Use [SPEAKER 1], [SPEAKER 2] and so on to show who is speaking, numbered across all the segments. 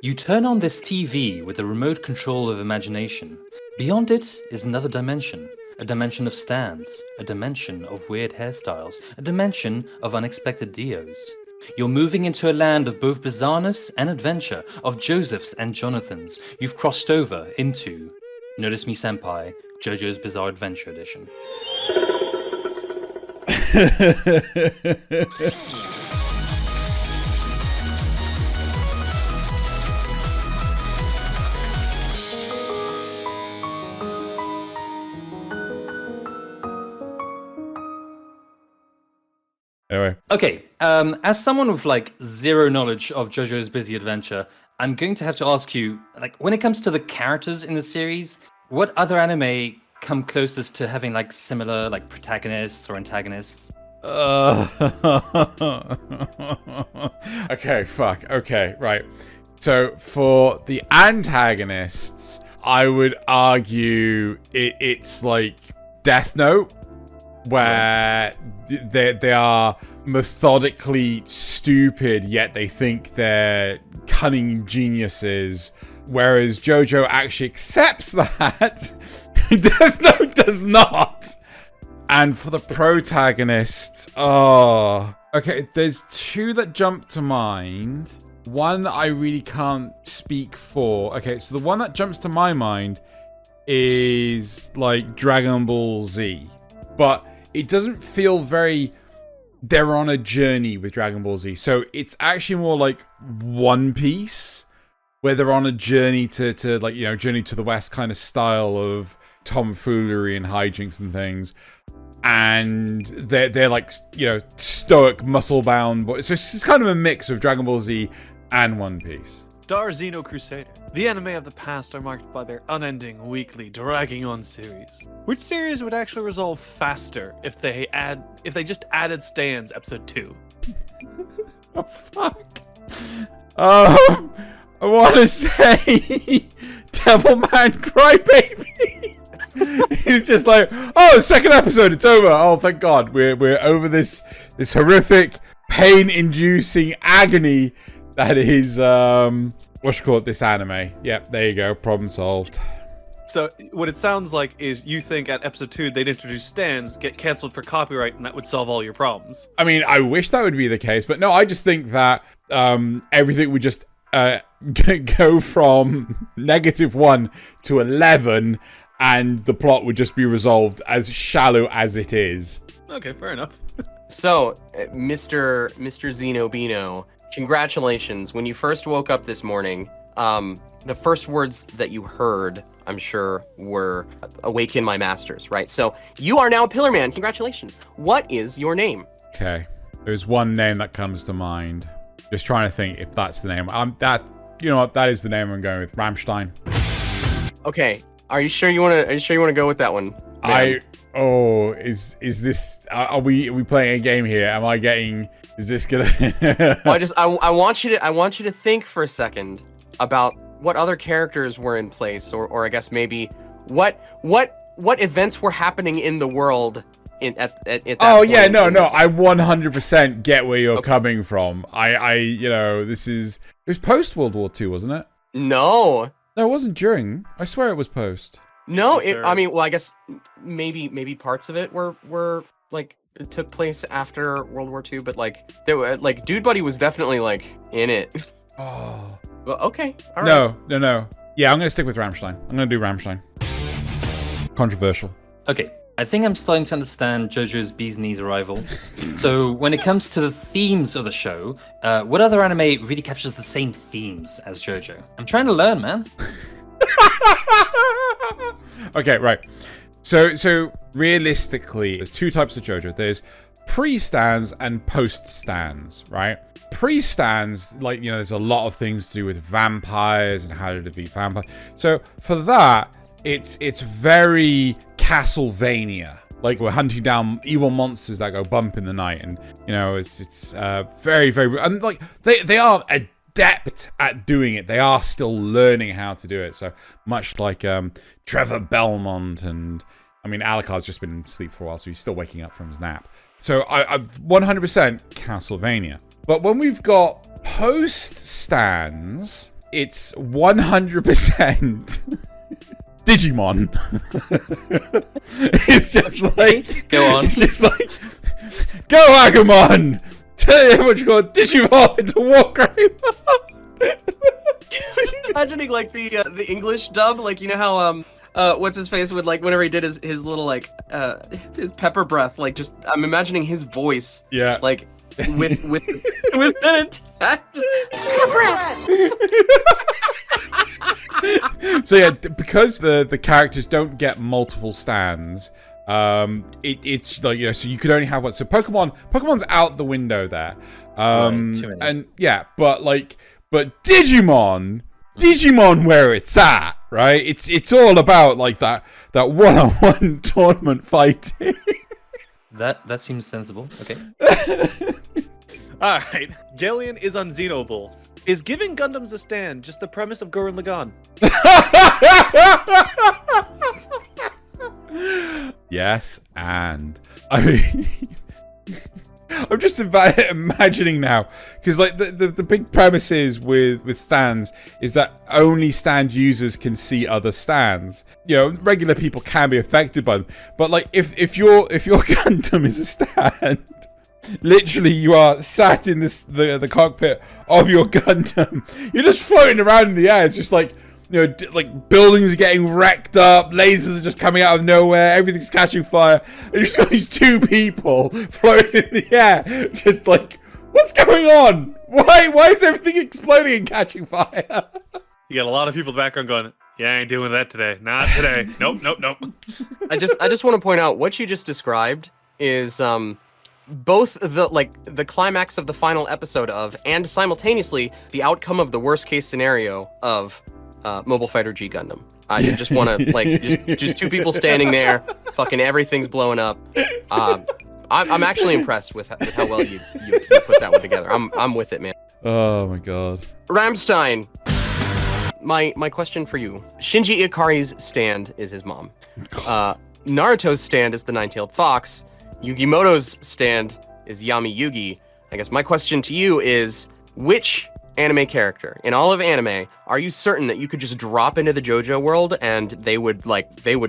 [SPEAKER 1] You turn on this TV with the remote control of imagination. Beyond it is another dimension. A dimension of stands, a dimension of weird hairstyles, a dimension of unexpected Dios. You're moving into a land of both bizarreness and adventure, of Josephs and Jonathans. You've crossed over into Notice Me Senpai, JoJo's Bizarre Adventure Edition.
[SPEAKER 2] Anyway.
[SPEAKER 1] Okay, as someone with like zero knowledge of JoJo's Busy Adventure, I'm going to have to ask you, like, when it comes to the characters in the series, what other anime come closest to having like similar like protagonists or antagonists?
[SPEAKER 2] Okay, fuck. Okay, right. So for the antagonists, I would argue it's like Death Note, where they are methodically stupid, yet they think they're cunning geniuses, whereas JoJo actually accepts that. Death Note does not. And for the protagonist, okay, there's two that jump to mind. One I really can't speak for. Okay, so the one that jumps to my mind is like Dragon Ball Z, but it doesn't feel very, they're on a journey with Dragon Ball Z. So it's actually more like One Piece, where they're on a journey to like, you know, Journey to the West kind of style of tomfoolery and hijinks and things. And they're like, you know, stoic, muscle-bound. So it's kind of a mix of Dragon Ball Z and One Piece.
[SPEAKER 3] Star Xeno Crusader. The anime of the past are marked by their unending, weekly, dragging-on series. Which series would actually resolve faster if they just added stands episode 2?
[SPEAKER 2] Oh, fuck. I want to say Devilman Crybaby. He's just like, oh, second episode, it's over. Oh, thank God, we're over this horrific, pain-inducing agony that is this anime. Yep, there you go, problem solved.
[SPEAKER 3] So what it sounds like is you think at episode 2 they'd introduce stands, get cancelled for copyright, and that would solve all your problems.
[SPEAKER 2] I mean, I wish that would be the case, but no, I just think that everything would just go from -1 to 11, and the plot would just be resolved as shallow as it is.
[SPEAKER 3] Okay, fair enough.
[SPEAKER 4] So, Mr. Xeno Bino, congratulations. When you first woke up this morning, the first words that you heard, I'm sure, were "Awaken my masters," right? So, you are now a Pillar Man. Congratulations. What is your name?
[SPEAKER 2] Okay, there's one name that comes to mind. Just trying to think if that's the name. You know what? That is the name I'm going with. Rammstein.
[SPEAKER 4] Okay. Are you sure you want to go with that one?
[SPEAKER 2] Is this? Are we playing a game here? Am I getting? Is this gonna?
[SPEAKER 4] Well, I want you to think for a second about what other characters were in place, or I guess maybe what events were happening in the world at that
[SPEAKER 2] Oh
[SPEAKER 4] point.
[SPEAKER 2] yeah, no, I 100% get where you're coming from. It was post World War II, wasn't it?
[SPEAKER 4] No,
[SPEAKER 2] it wasn't during. I swear it was post.
[SPEAKER 4] No, I guess maybe parts of it were like it took place after World War II, but like there were like Dude Buddy was definitely like in it.
[SPEAKER 2] Oh.
[SPEAKER 4] Well, okay. All right.
[SPEAKER 2] No. Yeah, I'm gonna stick with Rammstein. I'm gonna do Rammstein. Controversial.
[SPEAKER 1] Okay, I think I'm starting to understand JoJo's Bee's Knees arrival. So when it comes to the themes of the show, what other anime really captures the same themes as JoJo? I'm trying to learn, man.
[SPEAKER 2] Okay, right. So realistically, there's two types of JoJo. There's pre-stands and post-stands, right? Pre-stands, like, you know, there's a lot of things to do with vampires and how to defeat vampires. So for that, it's very Castlevania. Like, we're hunting down evil monsters that go bump in the night, and you know, it's very, very, and like they are adept at doing it. They are still learning how to do it. So much like Trevor Belmont, and I mean, Alucard's just been asleep for a while, so he's still waking up from his nap. So I 100% Castlevania. But when we've got post stands, it's 100% Digimon. It's just like,
[SPEAKER 1] Go on.
[SPEAKER 2] It's just like, go Agumon! Tell you what you got, Digimon into Warcraft.
[SPEAKER 4] Imagining like the English dub, like you know how what's his face would like whenever he did his little like his pepper breath, like just I'm imagining his voice,
[SPEAKER 2] Yeah.
[SPEAKER 4] like with an attack, just pepper breath.
[SPEAKER 2] So yeah, because the characters don't get multiple stands, it's like, you know, so you could only have one. So Pokemon's out the window there.
[SPEAKER 1] Right, too many.
[SPEAKER 2] And yeah, but Digimon where it's at, right? It's all about like that one-on-one tournament fighting.
[SPEAKER 1] That seems sensible. Okay.
[SPEAKER 3] All right, Gillian is on Xenoball. Is giving Gundams a stand just the premise of Gurren Lagann?
[SPEAKER 2] Yes, and I mean, I'm just imagining now, because like the big premises with stands is that only stand users can see other stands. You know, regular people can be affected by them, but like if your Gundam is a stand, literally you are sat in the cockpit of your Gundam. You're just floating around in the air. It's just like, you know, like buildings are getting wrecked up, lasers are just coming out of nowhere, everything's catching fire, and you just got these two people floating in the air, just like, what's going on? Why is everything exploding and catching fire?
[SPEAKER 3] You got a lot of people in the background going, "Yeah, I ain't doing that today. Not today. Nope."
[SPEAKER 4] I just want to point out what you just described is both the climax of the final episode of, and simultaneously the outcome of the worst case scenario of Mobile Fighter G Gundam. I just want to like just two people standing there, fucking everything's blowing up. I'm actually impressed with how well you put that one together. I'm with it, man.
[SPEAKER 2] Oh my god.
[SPEAKER 4] Ramstein. My question for you: Shinji Ikari's stand is his mom. Naruto's stand is the nine-tailed fox. Yugimoto's stand is Yami Yugi. I guess my question to you is, which anime character in all of anime are you certain that you could just drop into the JoJo world and they would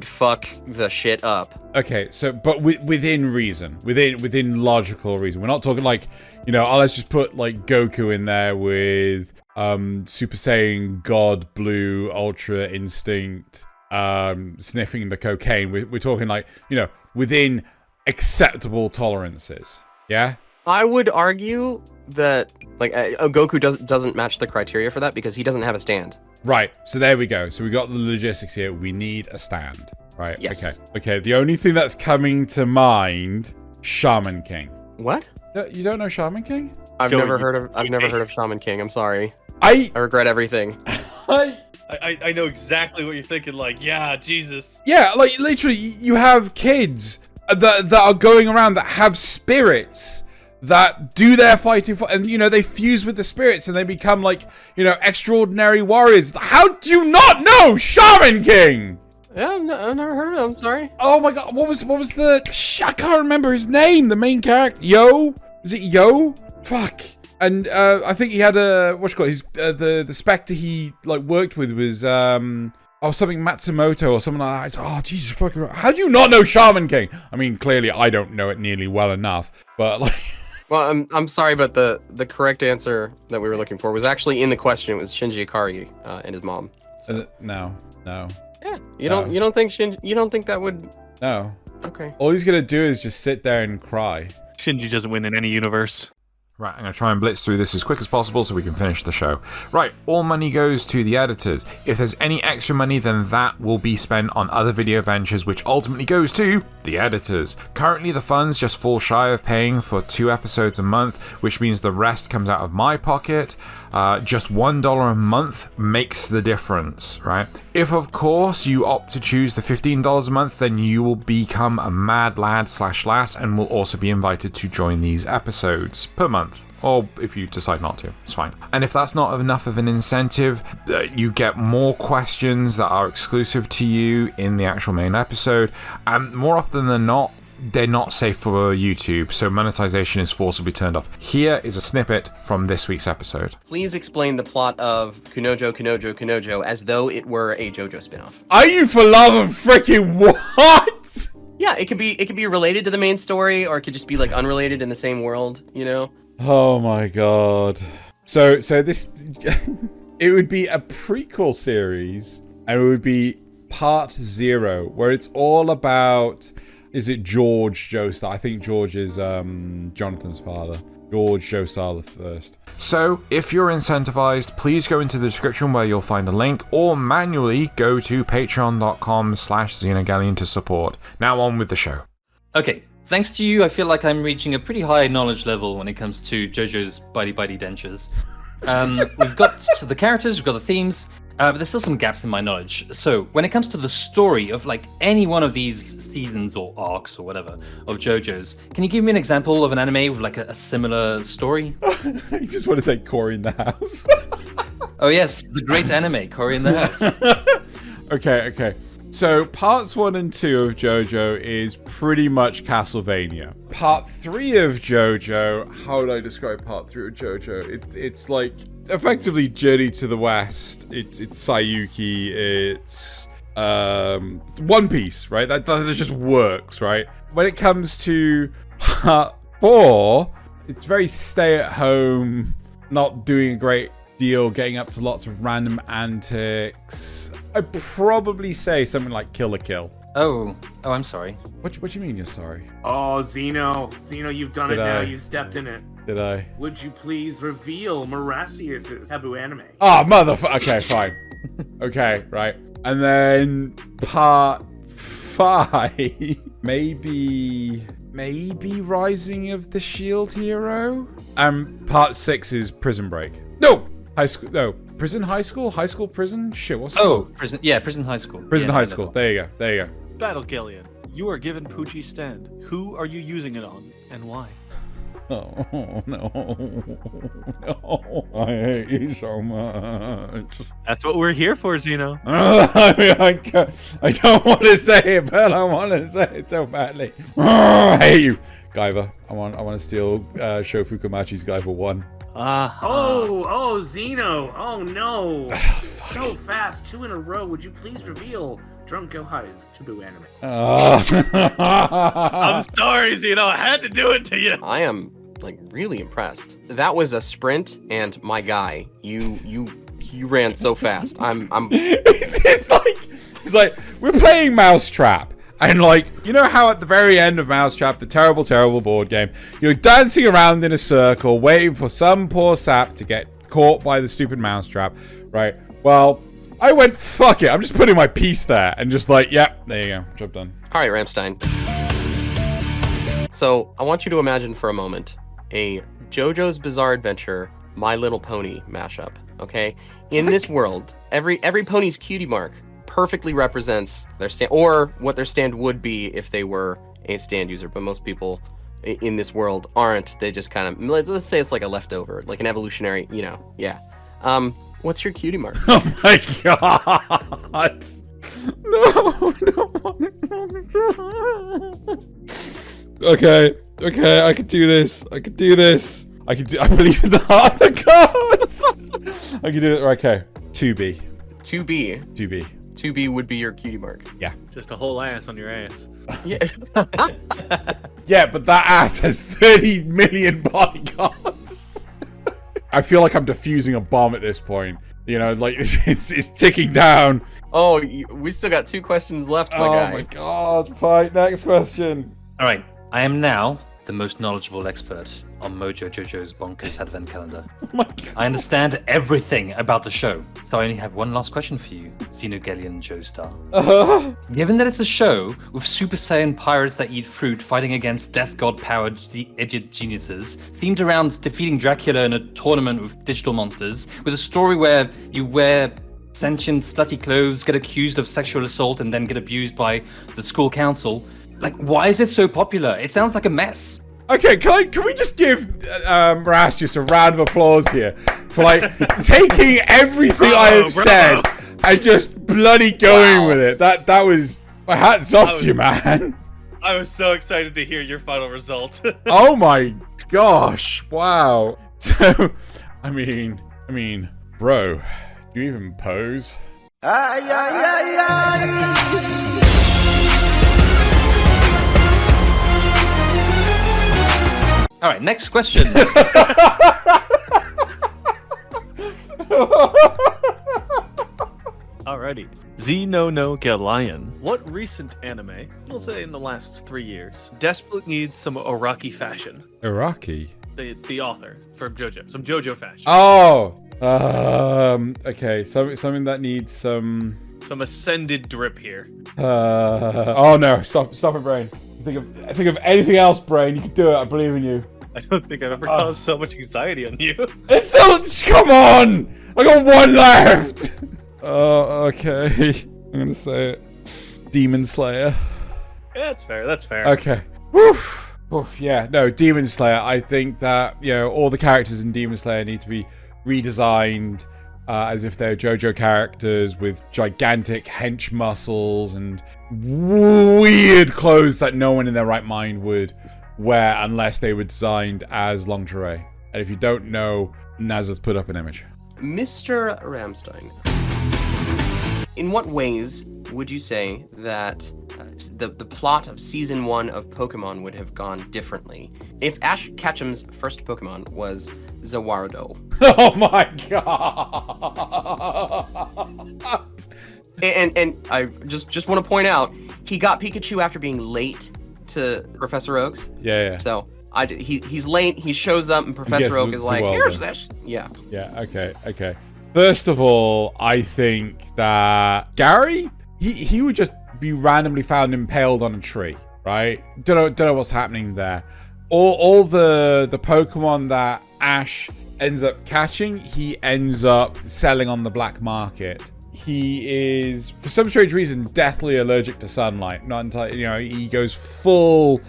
[SPEAKER 4] fuck the shit up?
[SPEAKER 2] Okay, so but within reason, within logical reason. We're not talking like, you know, let's just put like Goku in there with Super Saiyan God Blue Ultra Instinct sniffing the cocaine. We're talking like, you know, within acceptable tolerances. Yeah?
[SPEAKER 4] I would argue that like Goku doesn't match the criteria for that because he doesn't have a stand.
[SPEAKER 2] Right. So there we go. So we got the logistics here. We need a stand. Right.
[SPEAKER 4] Yes.
[SPEAKER 2] Okay. The only thing that's coming to mind, Shaman King.
[SPEAKER 4] What?
[SPEAKER 2] No, you don't know Shaman King?
[SPEAKER 4] I've never heard of Shaman King. I'm sorry.
[SPEAKER 2] I
[SPEAKER 4] regret everything.
[SPEAKER 3] I know exactly what you're thinking. Like, yeah, Jesus.
[SPEAKER 2] Yeah, like literally, you have kids that are going around that have spirits that do their fighting for, and you know, they fuse with the spirits and they become like, you know, extraordinary warriors. How do you not know Shaman King?
[SPEAKER 4] Yeah, I've never heard of it. I'm sorry.
[SPEAKER 2] Oh my god, what was the? I can't remember his name. The main character, Yo. Is it Yo? Fuck. And I think he had a his the specter he like worked with was something Matsumoto or something like that. Oh Jesus fucking! How do you not know Shaman King? I mean, clearly I don't know it nearly well enough, but like.
[SPEAKER 4] Well, I'm sorry, but the correct answer that we were looking for was actually in the question. It was Shinji Ikari and his mom. So.
[SPEAKER 2] No.
[SPEAKER 4] Yeah, you don't think that would?
[SPEAKER 2] No.
[SPEAKER 4] Okay.
[SPEAKER 2] All he's gonna do is just sit there and cry.
[SPEAKER 3] Shinji doesn't win in any universe.
[SPEAKER 5] Right, I'm going to try and blitz through this as quick as possible so we can finish the show. Right, all money goes to the editors. If there's any extra money, then that will be spent on other video ventures, which ultimately goes to the editors. Currently, the funds just fall shy of paying for 2 episodes a month, which means the rest comes out of my pocket. Just $1 a month makes the difference, right? If, of course, you opt to choose the $15 a month, then you will become a mad lad/lass and will also be invited to join these episodes per month. Or if you decide not to, it's fine. And if that's not enough of an incentive, you get more questions that are exclusive to you in the actual main episode. And more often than not, they're not safe for YouTube, so monetization is forcibly turned off. Here is a snippet from this week's episode.
[SPEAKER 4] Please explain the plot of Kunojo as though it were a JoJo spinoff.
[SPEAKER 2] Are you for love of freaking what?
[SPEAKER 4] Yeah, it could be related to the main story, or it could just be like unrelated in the same world, you know?
[SPEAKER 2] Oh my god. So this it would be a prequel series, and it would be part 0, where it's all about, is it George Joestar? I think George is Jonathan's father. George Joestar the first.
[SPEAKER 5] So, if you're incentivized, please go into the description where you'll find a link, or manually go to patreon.com/Xenogelion to support. Now on with the show.
[SPEAKER 1] Okay, thanks to you, I feel like I'm reaching a pretty high knowledge level when it comes to JoJo's bitey dentures. We've got the characters, we've got the themes, but there's still some gaps in my knowledge. So, when it comes to the story of like any one of these seasons or arcs or whatever of JoJo's, can you give me an example of an anime with like a similar story?
[SPEAKER 2] You just want to say Cory in the House.
[SPEAKER 1] Oh yes, the great anime, Cory in the House.
[SPEAKER 2] Okay. So, parts 1 and 2 of JoJo is pretty much Castlevania. Part 3 of JoJo, how would I describe part 3 of JoJo? It's like effectively Journey to the West. It's Sayuki. It's One Piece, right? That just works, right? When it comes to part 4, it's very stay at home, not doing a great deal, getting up to lots of random antics. I'd probably say something like Kill la Kill.
[SPEAKER 1] Oh, I'm sorry.
[SPEAKER 2] What do you mean you're sorry?
[SPEAKER 6] Oh, Xeno, you've done
[SPEAKER 2] Did
[SPEAKER 6] it now.
[SPEAKER 2] I?
[SPEAKER 6] You stepped in it.
[SPEAKER 2] Did I?
[SPEAKER 6] Would you please reveal Merastius' taboo anime?
[SPEAKER 2] Oh, motherfucker. Okay, fine. Okay, right. And then part 5, maybe Rising of the Shield Hero. Part 6 is Prison Break. No, high school. No, prison, high school, prison. Shit, what's it called?
[SPEAKER 1] Prison. Yeah, Prison High School.
[SPEAKER 2] Prison
[SPEAKER 1] Yeah,
[SPEAKER 2] High
[SPEAKER 1] wonderful.
[SPEAKER 2] School. There you go.
[SPEAKER 3] Battle Gillian, you are given Poochie's stand. Who are you using it on, and why?
[SPEAKER 2] Oh no, I hate you so much.
[SPEAKER 3] That's what we're here for, Xeno.
[SPEAKER 2] I don't want to say it, but I want to say it so badly. I hate you, Guyver. I want to steal Sho Fukumachi's Guyver 1.
[SPEAKER 6] Oh, Xeno. Oh no. So fast, 2 in a row. Would you please reveal Drunk Kohai's taboo anime?
[SPEAKER 3] I'm sorry, Xeno. I had to do it to you.
[SPEAKER 4] I am like really impressed. That was a sprint, and my guy, you ran so fast. I'm
[SPEAKER 2] It's like we're playing Mousetrap. And like, you know how at the very end of Mousetrap, the terrible, terrible board game, you're dancing around in a circle, waiting for some poor sap to get caught by the stupid Mousetrap, right? Well, I went, fuck it, I'm just putting my piece there, and just like, yep, there you go, job done.
[SPEAKER 4] All right, Ramstein. So I want you to imagine for a moment a JoJo's Bizarre Adventure, My Little Pony mashup. Okay, in this world, every pony's cutie mark perfectly represents their stand, or what their stand would be if they were a stand user. But most people in this world aren't. They just kind of, let's say it's like a leftover, like an evolutionary, yeah. What's your cutie mark?
[SPEAKER 2] Oh my god! No, I don't want it. Okay, I could do this. I believe in the heart of the gods. I can do it. Okay, 2B. 2B
[SPEAKER 4] would be your cutie mark.
[SPEAKER 2] Yeah.
[SPEAKER 3] Just a whole ass on your ass.
[SPEAKER 4] Yeah.
[SPEAKER 2] Yeah, but that ass has 30 million bodyguards. I feel like I'm defusing a bomb at this point. You know, like it's ticking down.
[SPEAKER 4] Oh, we still got 2 questions left, my guy.
[SPEAKER 2] Oh my god! Fine, next question.
[SPEAKER 1] All right, I am now the most knowledgeable expert on Mojo Jojo's bonkers advent calendar.
[SPEAKER 2] Oh my god!
[SPEAKER 1] I understand everything about the show, so I only have one last question for you, Xenogelion Joestar. Given that it's a show with Super Saiyan pirates that eat fruit fighting against death god-powered edged geniuses, themed around defeating Dracula in a tournament with digital monsters, with a story where you wear sentient slutty clothes, get accused of sexual assault, and then get abused by the school council, like, why is it so popular? It sounds like a mess.
[SPEAKER 2] Okay, can we just give Merastius a round of applause here for like taking everything I have said and just bloody going with it. That was my hats off to you, man.
[SPEAKER 3] I was so excited to hear your final result.
[SPEAKER 2] Oh my gosh! Wow. So, I mean, bro, do you even pose?
[SPEAKER 1] All right, next question.
[SPEAKER 3] Alrighty. Xenogelion. What recent anime, we'll say in the last 3 years, desperately needs some Araki fashion?
[SPEAKER 2] Iraqi.
[SPEAKER 3] The author from JoJo. Some JoJo fashion.
[SPEAKER 2] Oh! Okay, something that needs some...
[SPEAKER 3] Some ascended drip here.
[SPEAKER 2] Oh no, stop it, brain. Think of anything else, brain. You can do it, I believe in you.
[SPEAKER 3] I don't think I've ever caused so much anxiety on you.
[SPEAKER 2] It's so... Come on! I got one left! Oh, okay. I'm gonna say it. Demon Slayer.
[SPEAKER 3] Yeah, that's fair, that's fair.
[SPEAKER 2] Okay. Woof. Oof, yeah, no, Demon Slayer. I think that, all the characters in Demon Slayer need to be redesigned as if they're JoJo characters with gigantic hench muscles and weird clothes that no one in their right mind would wear unless they were designed as lingerie. And if you don't know, Nazareth put up an image.
[SPEAKER 4] Mr. Ramstein, in what ways would you say that the plot of Season 1 of Pokemon would have gone differently if Ash Ketchum's first Pokemon was Zawardo?
[SPEAKER 2] Oh my god!
[SPEAKER 4] And I just want to point out, he got Pikachu after being late to Professor Oak's.
[SPEAKER 2] Yeah.
[SPEAKER 4] So he's late, he shows up, and Professor Oak is like, here's this. Yeah.
[SPEAKER 2] Yeah, okay. First of all, I think that Gary, he would just be randomly found impaled on a tree, right? Don't know what's happening there. All the Pokemon that Ash ends up catching, he ends up selling on the black market. He is, for some strange reason, deathly allergic to sunlight. Not entirely, he goes full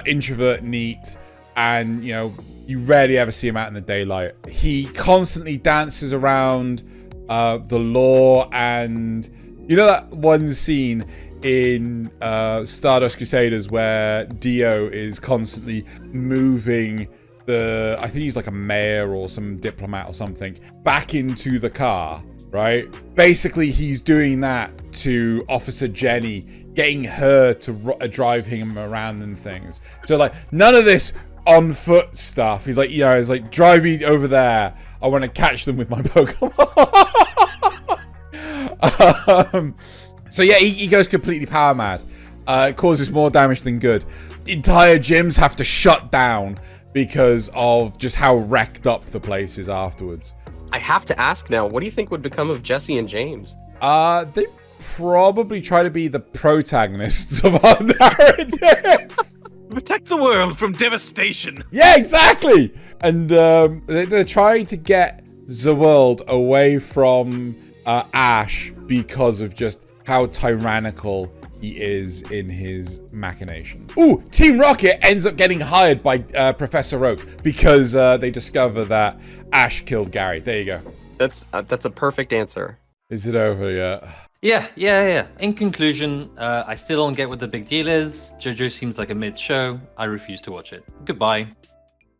[SPEAKER 2] introvert neat, and you rarely ever see him out in the daylight. He constantly dances around the lore, and that one scene in Stardust Crusaders where Dio is constantly moving I think he's like a mayor or some diplomat or something, back into the car, right? Basically, he's doing that to Officer Jenny, getting her to drive him around and things. So, none of this on foot stuff. He's like, he's like, drive me over there. I want to catch them with my Pokemon. So yeah, he goes completely power mad. It causes more damage than good. Entire gyms have to shut down because of just how wrecked up the place is afterwards.
[SPEAKER 4] I have to ask now, what do you think would become of Jesse and James?
[SPEAKER 2] They probably try to be the protagonists of our narrative.
[SPEAKER 3] Protect the world from devastation.
[SPEAKER 2] Yeah, exactly. And they're trying to get the world away from Ash because of just how tyrannical he is in his machination. Ooh, Team Rocket ends up getting hired by Professor Oak because they discover that Ash killed Gary. There you go.
[SPEAKER 4] That's a perfect answer.
[SPEAKER 2] Is it over yet?
[SPEAKER 1] Yeah. In conclusion, I still don't get what the big deal is. JoJo seems like a mid-show. I refuse to watch it. Goodbye.